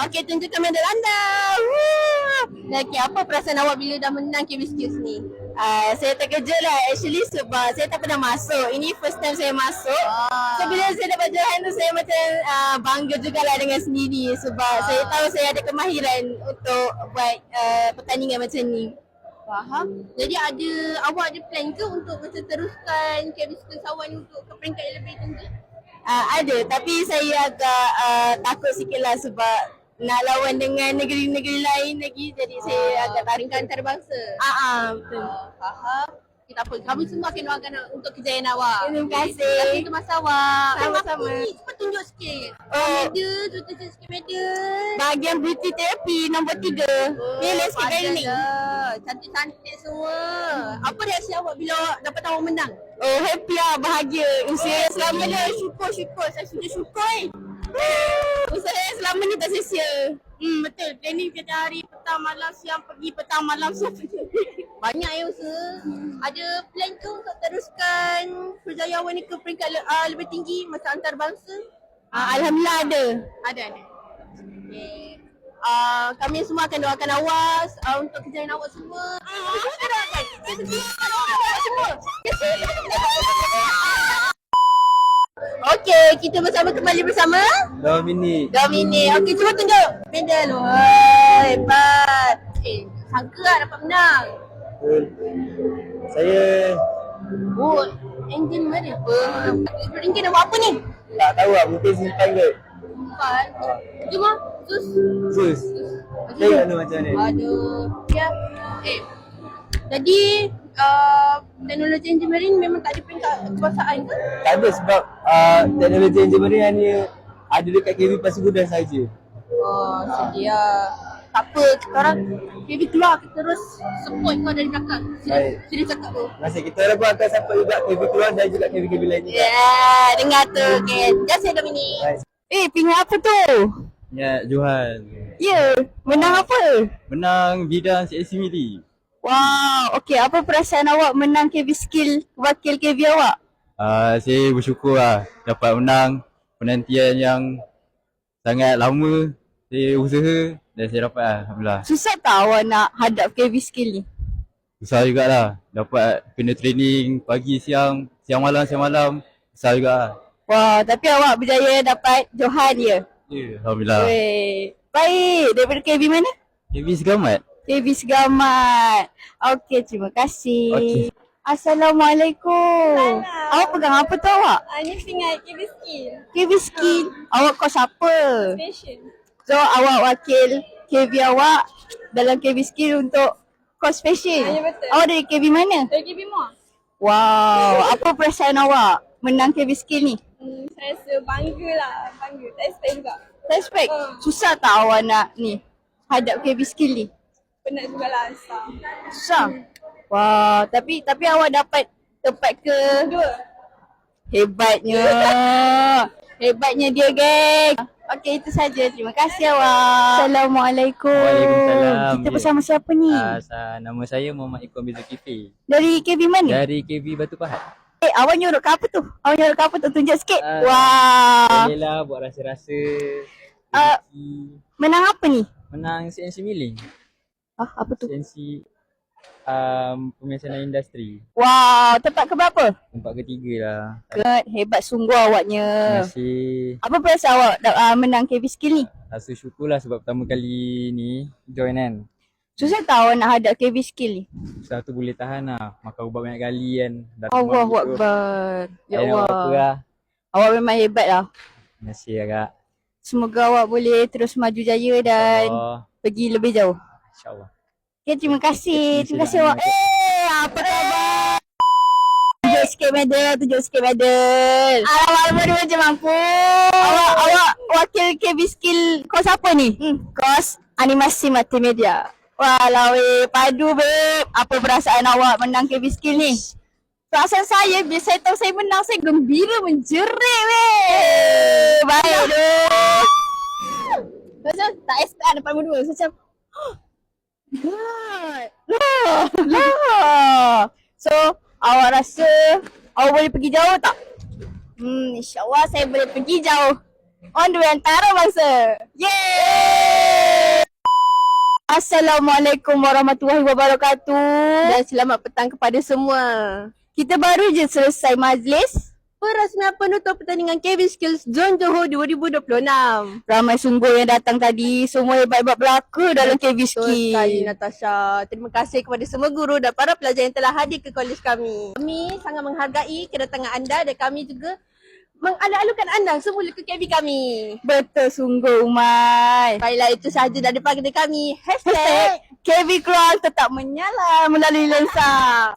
Okey, tunjukkan medal anda. Okey, apa perasaan awak bila dah menang KB Skills ni? Saya terkejut lah actually sebab saya tak pernah masuk. Ini first time saya masuk. So bila saya dapat johan tu saya macam bangga jugalah dengan sendiri sebab saya tahu saya ada kemahiran untuk buat pertandingan macam ni. Faham. Jadi awak ada plan ke untuk macam teruskan KB Skills awak ni untuk ke peringkat yang lebih tinggi? Ada, tapi saya agak takut sikit lah sebab nak lawan dengan negeri-negeri lain lagi, jadi saya agak tarik. Peringkat antarabangsa. Betul. Faham. Kita apa? Kami semua akan doakan untuk kejayaan awak. Terima kasih. Terima kasih untuk masa awak. Sama-sama. Cuba tunjuk sikit. Medal, tunjuk sikit medal. Bahagian beauty therapy nombor 3. Ni landscape gardening. Cantik-cantik semua. Apa reaksi awak bila awak dapat awak menang? Oh, happy lah, bahagia. Usaha selama ni syukur. Saya sudah syukur. Usaha selama ni tak sia-sia. Betul. Training setiap hari, petang malam siang pergi, petang malam siang pergi. Banyak ya usaha. Ada plan ke untuk teruskan perjayaan awak ni ke peringkat lebih tinggi macam antarabangsa? Alhamdulillah ada. Ada. Okay. Kami semua akan doakan awak untuk kejayaan awak semua. Kita doakan. Kita doakan awak semua. Okey, kita kembali bersama Dominic. Okey, cuba tunjuk medal. Wah, hebat. Sangka lah dapat menang. Saya Oh, engine mana? Ringgit nak buat apa ni? tak tahu lah, mungkin simpan kot. Empat. Cuma, sus. Sus. Tengok tu macam mana. Aduh. Ya. Jadi, teknologi engineering memang tak ada peringkat kekuasaan ke? Tak ada sebab teknologi engineering hanya ada dekat KV Pasir Gudang saja. Oh, sedia. Tak apa, kita orang KB keluar, kita terus support kau dari belakang. Sila cakap tu. Masih kita orang pun akan support juga KV keluar dan juga KV lain juga. Yeah, dengar tu. Okay. Terima kasih Dominic. Pingin apa tu? Ya, Johan. Ya, menang apa? Menang bidang CNC Mili. Wow, okey. Apa perasaan awak menang KB Skill wakil KB awak? Saya bersyukur lah dapat menang penantian yang sangat lama saya usaha dan saya dapat lah, Alhamdulillah. Susah tak awak nak hadap KB Skill ni? Susah jugalah, dapat kena training pagi, siang malam, susah juga lah. Wah, tapi awak berjaya dapat johan ya? Ya, Alhamdulillah. Weh, baik. Daripada KB mana? KB Segamat. KB Segamat. Okey, terima kasih. Okey. Assalamualaikum. Awak pegang apa tu awak? Ni pingat KB Skill. KB Skill. Awak kos apa? Fashion. So awak wakil KB awak dalam KB Skill untuk kos fashion. Ya, betul. Awak dari KB mana? Dari KB Muar. Wow, apa perasaan awak menang KB Skill ni? Saya rasa bangga lah. Bangga. Tak expect juga. Tak expect. Susah tak awak nak ni hadap KB Skill ni? Penat jugalah. Susah. Susah. Wah, tapi awak dapat tempat ke? 2. Hebatnya. Hebatnya dia, geng. Okey, itu saja. Terima kasih awak. Assalamualaikum. Waalaikumsalam. Kita bersama siapa ni? Nama saya Muhammad Ikon bin Zulkifli. Dari KB mana? Dari KB Batu Pahat. Awak nyuruh ke apa tu? Awak nyuruh ke apa tu? Tunjuk sikit. Wah. Bolehlah buat rasa-rasa. Menang apa ni? Menang CNC Milling. Apa tu? CNC pemesanan industri. Wow, tempat ke berapa? Tempat ketiga lah. Hebat sungguh awaknya. Terima kasih. Apa perasaan awak menang KB Skill ni? Rasa syukurlah sebab pertama kali ni join kan. Susah tak awak nak hadap KB Skill ni? Susah tu boleh tahan lah. Makan ubat banyak kali kan. Allahu Akbar. Ya Allah. Apa lah. Awak memang hebat lah. Terima kasih Kak. Semoga awak boleh terus maju jaya dan pergi lebih jauh. InsyaAllah. Okay, terima kasih. Terima kasih awak. Apa khabar? Tunjuk sikit medal. Alamak, dia macam mampu. Awak wakil KB Skill kos apa ni? Kos animasi multimedia. Walau padu babe. Apa perasaan awak menang KB Skill ni? Perasaan saya, bila saya tahu saya menang, saya gembira menjerit weh. Baik tu. Macam tak expect dapat nombor 2. Macam lah. So, awak rasa awak boleh pergi jauh tak? InsyaAllah saya boleh pergi jauh. On the way antarabangsa. Yeay! Assalamualaikum warahmatullahi wabarakatuh. Dan selamat petang kepada semua. Kita baru je selesai majlis. Perasmian penutup pertandingan KB Skills Zone Johor 2026. Ramai sungguh yang datang tadi. Semua hebat-hebat belaka dalam KB Betul sekali Skills. Natasha. Terima kasih kepada semua guru dan para pelajar yang telah hadir ke kolej kami. Kami sangat menghargai kedatangan anda dan kami juga mengalu-alukan anda semula ke KB kami. Betul sungguh Umay. Baiklah, itu sahaja daripada kami. Hashtag KB Keluar tetap menyala melalui lensa.